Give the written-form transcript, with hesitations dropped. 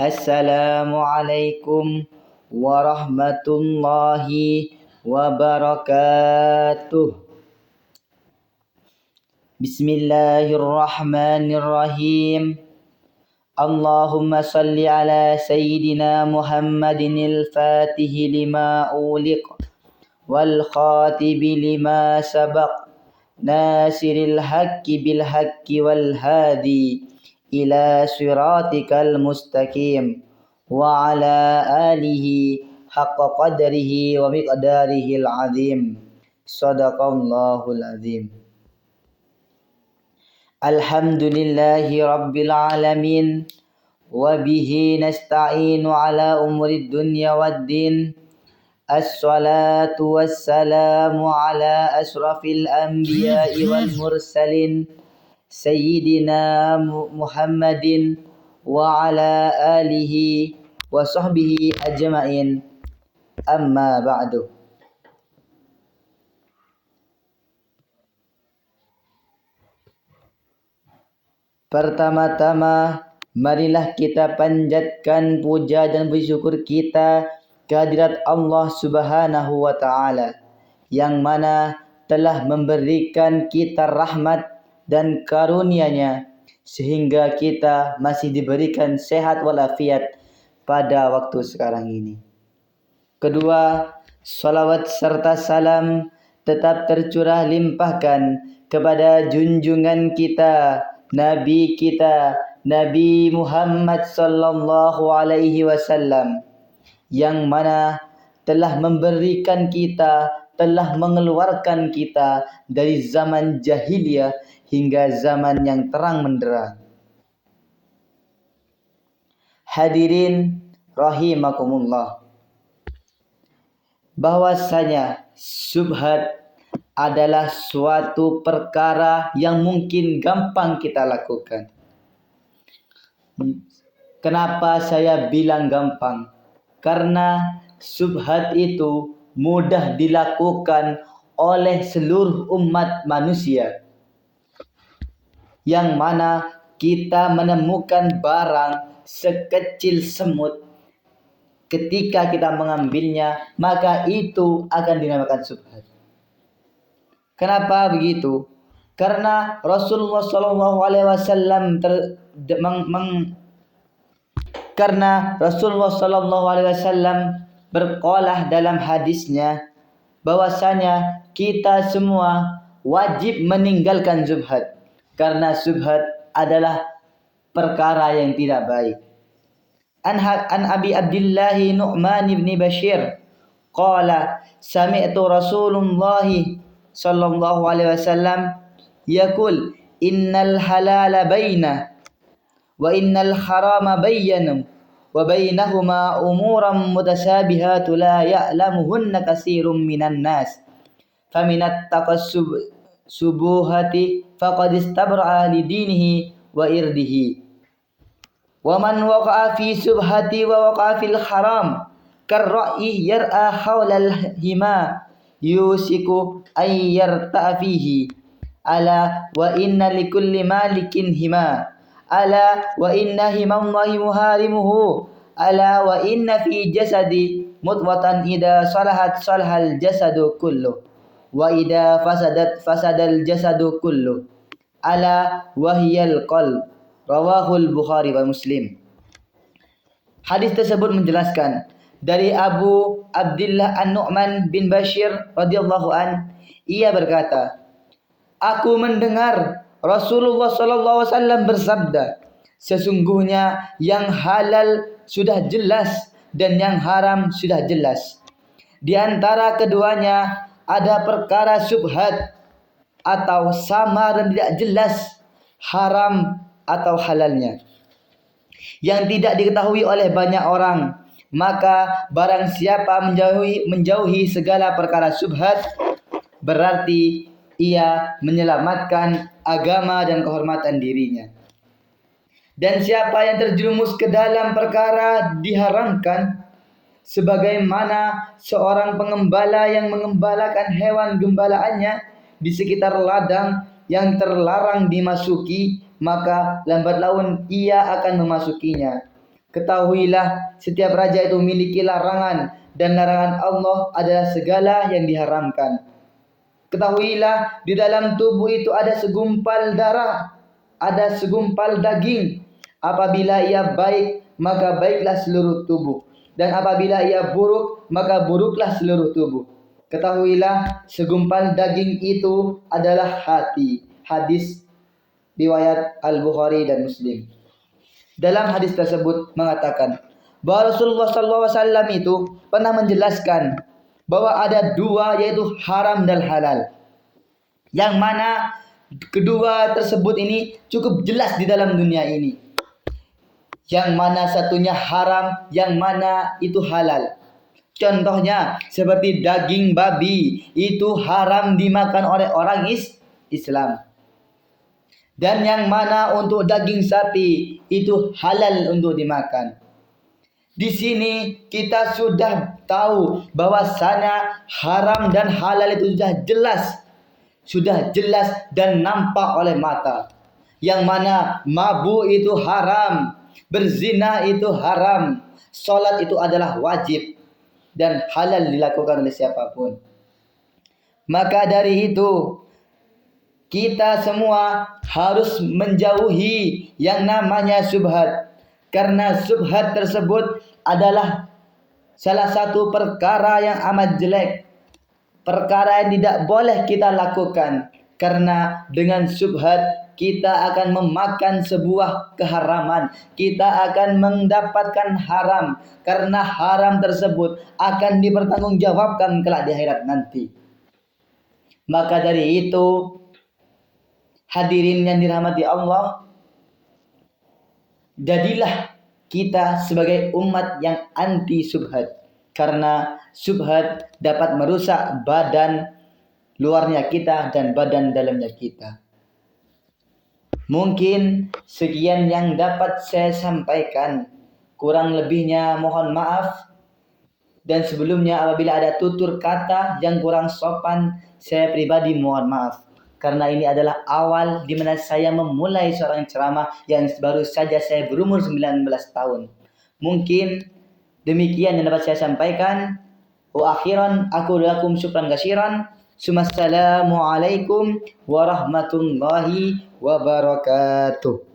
Assalamualaikum warahmatullahi wabarakatuh. Bismillahirrahmanirrahim. Allahumma salli ala sayyidina Muhammadinil fatihi lima uliq wal khatibi lima sabaq nasiril haqqi bil haqqi wal hadi ila siratikal mustaqim wa ala alihi haqqa qadrihi wa miqdarihil azim. Sadaqallahul azim. Alhamdulillahi rabbil alamin wa bihi nasta'inu ala umuri dunya waddin. Assalatu wassalamu ala asrafil anbiya'i wal mursalin Sayyidina Muhammadin wa ala alihi wa sahbihi ajma'in. Amma ba'du. Pertama-tama, marilah kita panjatkan puja dan bersyukur kita kehadirat Allah Subhanahu wa Ta'ala, yang mana telah memberikan kita rahmat dan karunia-Nya sehingga kita masih diberikan sehat walafiat pada waktu sekarang ini. Kedua, salawat serta salam tetap tercurah limpahkan kepada junjungan kita, Nabi kita, Nabi Muhammad sallallahu alaihi wasallam, yang mana telah memberikan kita, telah mengeluarkan kita dari zaman jahiliyah hingga zaman yang terang menderang. Hadirin rahimakumullah, bahwasanya syubhat adalah suatu perkara yang mungkin gampang kita lakukan. Kenapa saya bilang gampang? Karena syubhat itu mudah dilakukan oleh seluruh umat manusia, yang mana kita menemukan barang sekecil semut, ketika kita mengambilnya maka itu akan dinamakan syubhat. Kenapa begitu? Karena Rasulullah Sallallahu Alaihi Wasallam berqaulah dalam hadisnya bahwasanya kita semua wajib meninggalkan syubhat, karena syubhat adalah perkara yang tidak baik. An Abi Abdullah Nu'man ibn Bashir qala sami'tu Rasulullah sallallahu alaihi wasallam yaqul innal halala baina wa innal harama bayyana wa bainahuma umuran mutasabihatu la ya'lamuhunna katsirun minan nas faminat taqassubuhati faqad istabra'a li dinihi wa irdihi wa man waqa'a fi subhati wa waqa'a fil haram karra'i yar'a hawlal hima yusiku ay yarta'a fihi ala wa inna likulli malikin hima ala wa inna himallahi muharimuhu ala wa inna fi jasadi mudghatan idza salahat salahal jasadu kullu wa idza fasadat fasadal jasadu kullu ala wahyal qalb. Rawahul Bukhari wa Muslim. Hadis tersebut menjelaskan dari Abu Abdullah An-Nu'man bin Bashir radhiyallahu an, ia berkata, aku mendengar Rasulullah sallallahu alaihi wasallam bersabda, sesungguhnya yang halal sudah jelas dan yang haram sudah jelas. Di antara keduanya ada perkara syubhat atau samar dan tidak jelas, haram atau halalnya, yang tidak diketahui oleh banyak orang. Maka barang siapa menjauhi segala perkara syubhat, berarti ia menyelamatkan agama dan kehormatan dirinya. Dan siapa yang terjerumus ke dalam perkara diharamkan, sebagaimana seorang pengembala yang mengembalakan hewan gembalaannya di sekitar ladang yang terlarang dimasuki, maka lambat laun ia akan memasukinya. Ketahuilah setiap raja itu memiliki larangan, dan larangan Allah adalah segala yang diharamkan. Ketahuilah di dalam tubuh itu ada segumpal darah, ada segumpal daging. Apabila ia baik, maka baiklah seluruh tubuh. Dan apabila ia buruk, maka buruklah seluruh tubuh. Ketahuilah segumpal daging itu adalah hati. Hadis riwayat Al-Bukhari dan Muslim. Dalam hadis tersebut mengatakan bahwa Rasulullah SAW itu pernah menjelaskan bahwa ada dua, yaitu haram dan halal. Yang mana kedua tersebut ini cukup jelas di dalam dunia ini. Yang mana satunya haram, yang mana itu halal. Contohnya seperti daging babi itu haram dimakan oleh orang Islam. Dan yang mana untuk daging sapi itu halal untuk dimakan. Di sini kita sudah tahu bahwasanya haram dan halal itu sudah jelas dan nampak oleh mata. Yang mana mabuk itu haram, berzina itu haram, salat itu adalah wajib dan halal dilakukan oleh siapapun. Maka dari itu kita semua harus menjauhi yang namanya syubhat. Karena syubhat tersebut adalah salah satu perkara yang amat jelek. Perkara yang tidak boleh kita lakukan. Karena dengan syubhat kita akan memakan sebuah keharaman. Kita akan mendapatkan haram. Karena haram tersebut akan dipertanggungjawabkan kelak di akhirat nanti. Maka dari itu, hadirin yang dirahmati Allah, jadilah kita sebagai umat yang anti syubhat. Karena syubhat dapat merusak badan luarnya kita dan badan dalamnya kita. Mungkin sekian yang dapat saya sampaikan. Kurang lebihnya mohon maaf. Dan sebelumnya apabila ada tutur kata yang kurang sopan, saya pribadi mohon maaf. Karena ini adalah awal di mana saya memulai seorang ceramah yang baru saja saya berumur 19 tahun. Mungkin demikian yang dapat saya sampaikan. Wa akhiran aku lakum syukran katsiran. Assalamualaikum warahmatullahi wabarakatuh.